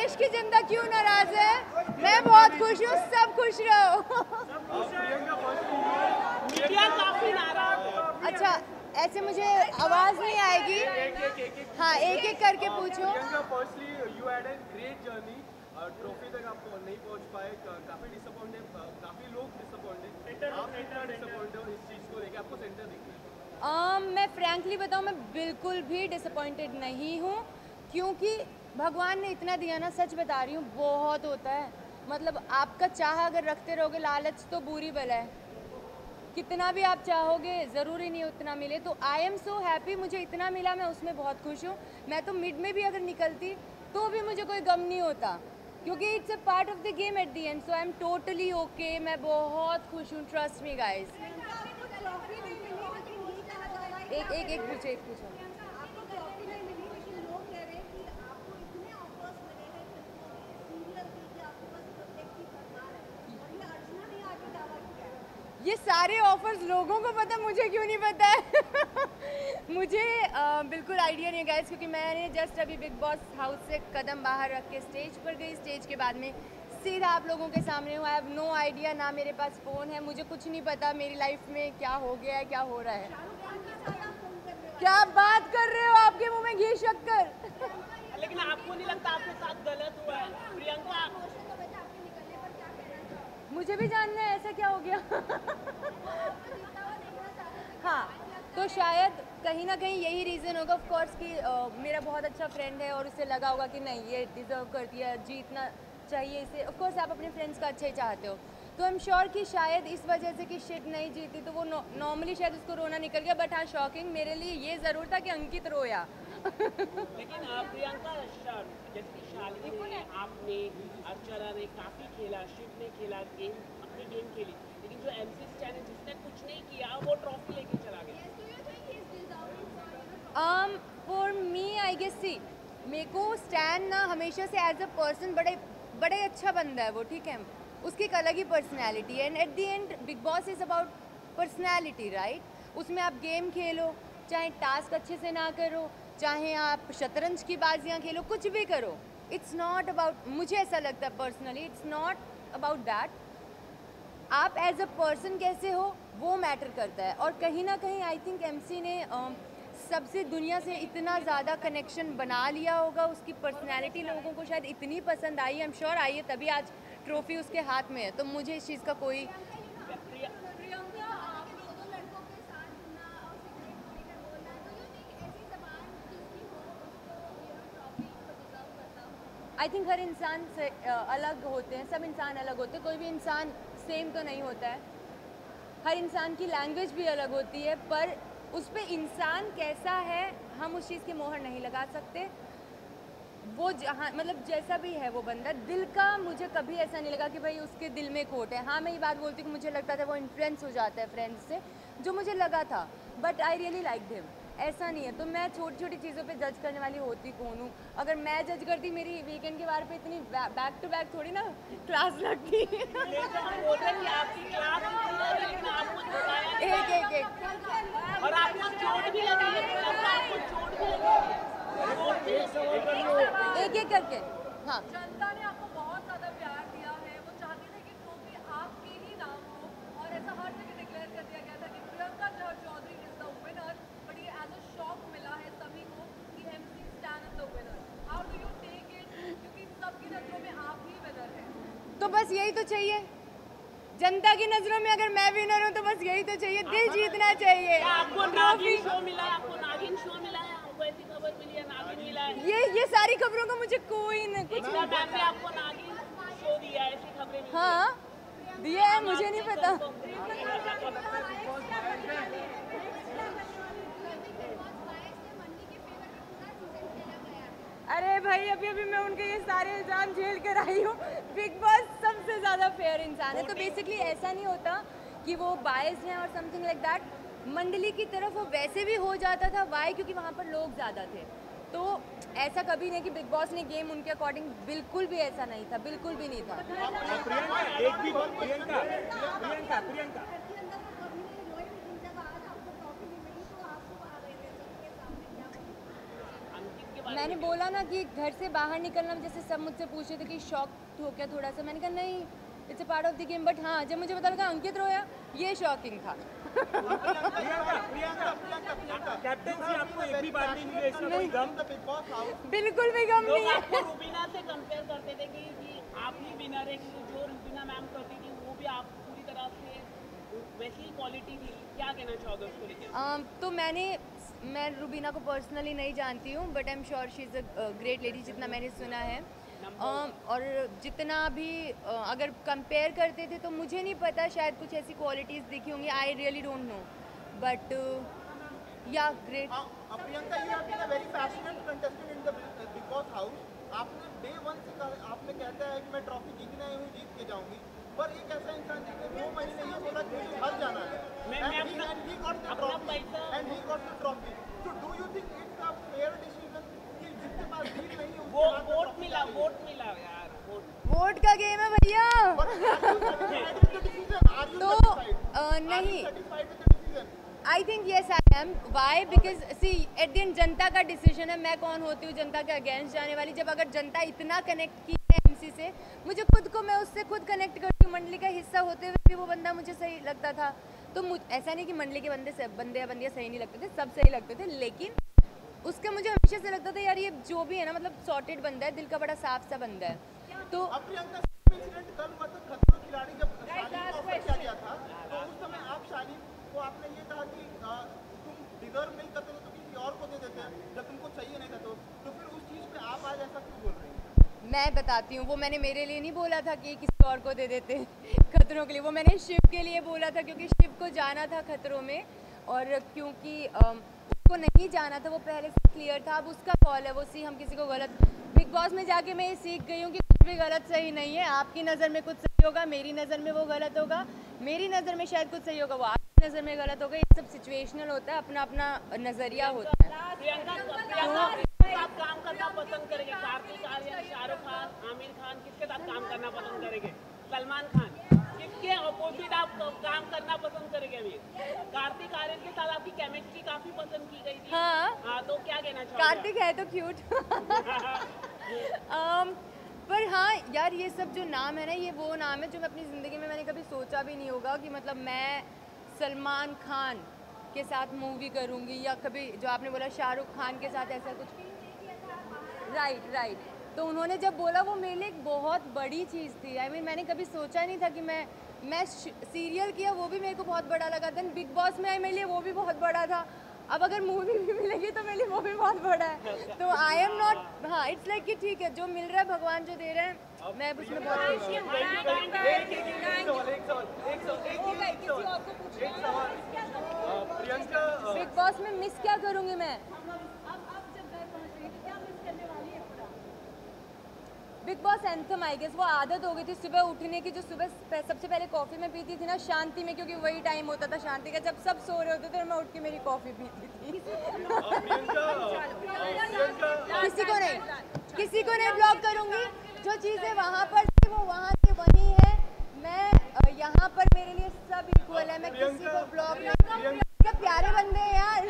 देश की जनता क्यों नाराज है? मैं बहुत खुश हूँ, सब खुश रहो। काफी नाराज। अच्छा, ऐसे मुझे आवाज नहीं आएगी। हाँ, एक एक करके पूछो। ट्रॉफी तक आप नहीं पहुंच पाए, काफी डिसअपॉइंटेड, काफी लोग डिसअपॉइंटेड, आप कितना डिसअपॉइंटेड हो इस चीज को लेकर? आपको सेंटर दिखता है? मैं फ्रैंकली बताऊँ, मैं बिल्कुल भी डिसअपॉइंटेड नहीं हूँ, क्योंकि भगवान ने इतना दिया ना, सच बता रही हूँ, बहुत होता है। मतलब आपका चाह अगर रखते रहोगे, लालच तो बुरी बला है। कितना भी आप चाहोगे ज़रूरी नहीं उतना मिले। तो आई एम सो हैप्पी, मुझे इतना मिला, मैं उसमें बहुत खुश हूँ। मैं तो मिड में भी अगर निकलती तो भी मुझे कोई गम नहीं होता, क्योंकि it's a part of the game at the and. So I am totally okay, मैं बहुत खुश हूँ, ट्रस्ट मी गाइज। एक पूछो। ये सारे ऑफर्स लोगों को पता, मुझे क्यों नहीं पता है? मुझे बिल्कुल आइडिया नहीं है गाइस, क्योंकि मैंने जस्ट अभी बिग बॉस हाउस से कदम बाहर रख के स्टेज पर गई। स्टेज के बाद में सीधा आप लोगों के सामने हूँ। आई हैव नो आइडिया, ना मेरे पास फ़ोन है, मुझे कुछ नहीं पता मेरी लाइफ में क्या हो गया है, क्या हो रहा है। क्या बात कर रहे हो? आपके मुंह में घी शक्कर। लेकिन आपको नहीं लगता आपके साथ गलत हुआ है? प्रियंका, मुझे भी जानना है ऐसा क्या हो गया। हाँ, तो शायद कहीं ना कहीं यही रीज़न होगा ऑफ कोर्स कि मेरा बहुत अच्छा फ्रेंड है और उसे लगा होगा कि नहीं, ये डिज़र्व करती है, जीतना चाहिए इसे। ऑफ कोर्स आप अपने फ्रेंड्स का अच्छा ही चाहते हो, तो आई एम श्योर कि शायद इस वजह से कि शिट नहीं जीती तो वो नॉर्मली शायद उसको रोना निकल गया। बट हाँ, शॉकिंग मेरे लिए ये ज़रूर था कि अंकित रोया। लेकिन प्रियंका, जैसे शालिनी ने, आपने, अर्चना ने काफी खेला, शिव ने खेला, गेम अपनी गेम खेली, लेकिन जो एमसी स्टैन है जिसने कुछ नहीं किया वो ट्रॉफी लेके चला गया। फॉर मी आई गेस, सी मेरे को स्टैन ना हमेशा से एज अ पर्सन बड़े अच्छा बंदा है वो, ठीक है। उसकी एक अलग ही पर्सनैलिटी है, and eight the and big boss is about personality, right? उसमें आप गेम खेलो, चाहे टास्क अच्छे से ना करो, चाहे आप शतरंज की बाजियाँ खेलो, कुछ भी करो, इट्स नॉट अबाउट, मुझे ऐसा लगता है personally, it's not about that. आप एज अ पर्सन कैसे हो वो मैटर करता है। और कहीं ना कहीं आई थिंक एमसी ने सबसे दुनिया से इतना ज़्यादा कनेक्शन बना लिया होगा, उसकी पर्सनैलिटी लोगों को शायद इतनी पसंद आई, आई एम श्योर आई है, तभी आज ट्रॉफी उसके हाथ में है। तो मुझे इस चीज़ का कोई आई थिंक हर इंसान से अलग होते हैं, सब इंसान अलग होते हैं, कोई भी इंसान सेम तो नहीं होता है। हर इंसान की लैंग्वेज भी अलग होती है, पर उस पर इंसान कैसा है हम उस चीज़ की मोहर नहीं लगा सकते। वो जहाँ मतलब जैसा भी है वो बंदा, दिल का मुझे कभी ऐसा नहीं लगा कि भाई उसके दिल में खोट है। हाँ, मैं ये बात बोलती हूँ कि मुझे लगता था वो इन्फ्लुएंस हो जाता है फ्रेंड्स से, जो मुझे लगा था, but I really like him. ऐसा नहीं है, तो मैं छोटी छोटी चीज़ों पे जज करने वाली होती कौन हूँ? अगर मैं जज करती, मेरी वीकेंड के बार पे इतनी बैक टू बैक थोड़ी ना क्लास लगती। एक और आपको चोट भी लगी है, आपको चोट भी लगी है। एक करके। हाँ, जनता ने आपको बहुत ज़्यादा प्यार दिया है, वो चाहती थी कि ट्रॉफी आपके ही नाम हो, और ऐसा हर जगह डिक्लेयर कर दिया गया था कि Priyanka Chaudhary is the winner. But ये एज अ शॉक मिला है सभी को कि MC Stan is the winner. How do you take it? क्योंकि सबकी नजरों में आप ही विनर हैं। तो बस यही तो चाहिए जनता की नजरों में, अगर मैं विनर हूँ तो बस यही तो चाहिए, दिल जीतना चाहिए। आपको नागिन शो मिला है, आपको नागिन शो मिला है, आपको ऐसी खबर मिली है नागिन मिला है। ये सारी खबरों का मुझे कोई न कुछ एकता मैम ने आपको नागिन शो दिया है, ऐसी खबरें मिली हैं। हाँ दिया है, मुझे नहीं पता। अरे भाई, अभी मैं उनके ये सारे इल्जाम झेल कर आई हूँ। बिग बॉस सबसे ज़्यादा फेयर इंसान है, तो बेसिकली ऐसा नहीं होता कि वो बायस्ड हैं और समथिंग लाइक दैट। मंडली की तरफ वो वैसे भी हो जाता था, वाई? क्योंकि वहाँ पर लोग ज़्यादा थे। तो ऐसा कभी नहीं कि बिग बॉस ने गेम उनके अकॉर्डिंग, बिल्कुल भी ऐसा नहीं था, बिल्कुल भी नहीं था। प्रियंका, एक भी बात, प्रियंका मैंने बोला ना कि घर से बाहर निकलना, जैसे सब मुझसे पूछे थे कि शॉक हो क्या थोड़ा सा, मैंने कहा नहीं, it's a part of the game. But हाँ, जब मुझे पता लगा अंकित रोया, ये शॉकिंग था। कैप्टनसी आपको एक भी बार नहीं मिली, इसका कोई गम? बिल्कुल भी गम नहीं है। आपको रुबीना से कंपेयर करते थे कि आप ही विनर है, जो रुबीना मैम करती थी वो भी आप पूरी तरह से वैसी ही क्वालिटी थी, क्या कहना चाहोगे उसको लेकर? तो मैं रुबीना को पर्सनली नहीं जानती हूँ, but I am sure she is a great lady, जितना मैंने सुना है। और जितना भी अगर कंपेयर करते थे तो मुझे नहीं पता, शायद कुछ ऐसी क्वालिटीज़ दिखी होंगी, I really don't know, but yeah great. Priyanka, you have been a very passionate contestant in the Bigg Boss house. आपने डे 1 से कहा, आपने कहता है कि मैं ट्रॉफी जीतने आई हूँ, जीत के जाऊंगी, पर एक ऐसा इंसान जिसने 2 महीने ये बोला कि मुझे घर जाना है, and he got the trophy. So do you think it's a fair decision कि जिसके पास डील नहीं है वो वोट मिला यार, वोट का गेम है भैया। नहीं, I think yes I am. Why? Because see at the end जनता का डिसीजन है, मैं कौन होती हूँ जनता के अगेंस्ट जाने वाली। जब अगर जनता इतना कनेक्ट की है एमसी से, मुझे खुद को, मैं उससे खुद कनेक्ट करती हूँ, मंडली का हिस्सा होते हुए भी वो बंदा मुझे सही लगता था। तो ऐसा नहीं कि मंडली के बंदे या बंदियाँ सही नहीं लगते थे, सब सही लगते थे, लेकिन उसका मुझे हमेशा से लगता था यार ये जो भी है ना, मतलब सॉर्टेड बंदा है, दिल का बड़ा साफ सा बंदा है। तो प्रियंका, इंसिडेंट कल हुआ था खतरों खिलाड़ी, जब शादी को ऑफर किया गया था, तो उस समय आप शादी को आपने ये कहा कि तुम डिजर्व नहीं करते तो किसी और को दे देते हैं, जब तुमको चाहिए नहीं था। तो फिर उस चीज़ पे आप आज ऐसा क्यों बोल रहे हैं? मैं बताती हूँ, वो मैंने मेरे लिए नहीं बोला था कि किसी और को दे देते खतरों के लिए, वो मैंने शिव के लिए बोला था, क्योंकि शिव को जाना था खतरों में, और क्योंकि उसको नहीं जाना था, वो पहले से क्लियर था। अब उसका कॉल है, वो सी हम किसी को गलत। बिग बॉस में जाके मैं ये सीख गई हूँ कि कुछ भी गलत सही नहीं है। आपकी नज़र में कुछ सही होगा, मेरी नज़र में वो गलत होगा, मेरी नज़र में शायद कुछ सही होगा, वो आपकी नज़र में गलत होगा। ये सब सिचुएशनल होता है, अपना अपना नज़रिया होता है। प्रियंका आप काम करना पसंद करेंगे? कार्तिक आर्यन, शाहरुख खान, आमिर खान, किसके साथ काम करना पसंद करेंगे? सलमान खान, किसके अपोजिट आप काम करना पसंद करेंगे? अभी कार्तिक आर्यन के साथ आपकी केमिस्ट्री काफी पसंद की गई थी। हाँ, तो क्या कहना चाहोगे? कार्तिक है तो क्यूट। पर हाँ यार, ये सब जो नाम है ना, ये वो नाम है जो मैं अपनी ज़िंदगी में मैंने कभी सोचा भी नहीं होगा कि मतलब मैं सलमान खान के साथ मूवी करूँगी, या कभी जो आपने बोला शाहरुख खान के साथ ऐसा कुछ। राइट। तो उन्होंने जब बोला, वो मेरे लिए एक बहुत बड़ी चीज़ थी। आई मीन मैंने कभी सोचा नहीं था कि मैं सीरियल किया, वो भी मेरे को बहुत बड़ा लगा। देन बिग बॉस में आई, मेरे लिए वो भी बहुत बड़ा था। अब अगर मूवी भी मिलेगी तो मेरे लिए वो भी बहुत बड़ा है। तो आई एम नॉट, हाँ, इट्स लाइक कि ठीक है, जो मिल रहा है भगवान जो दे रहे हैं, मैं उसमें बहुत खुश हूँ। बिग बॉस में मिस क्या करूँगी मैं? Bigg Boss anthem, I guess वो आदत हो गई थी सुबह उठने की, जो सुबह सबसे पहले कॉफ़ी में पीती थी ना शांति में, क्योंकि वही टाइम होता था शांति का, जब सब सो रहे होते थे और मैं उठ के मेरी कॉफ़ी पीती थी। किसी को नहीं ब्लॉक करूँगी। जो चीज़ें वहाँ पर थी वो वहाँ की वही है। मैं यहाँ पर मेरे लिए सब इक्वल है, मैं किसी को ब्लॉक नहीं। प्यारे बंदे हैं यार।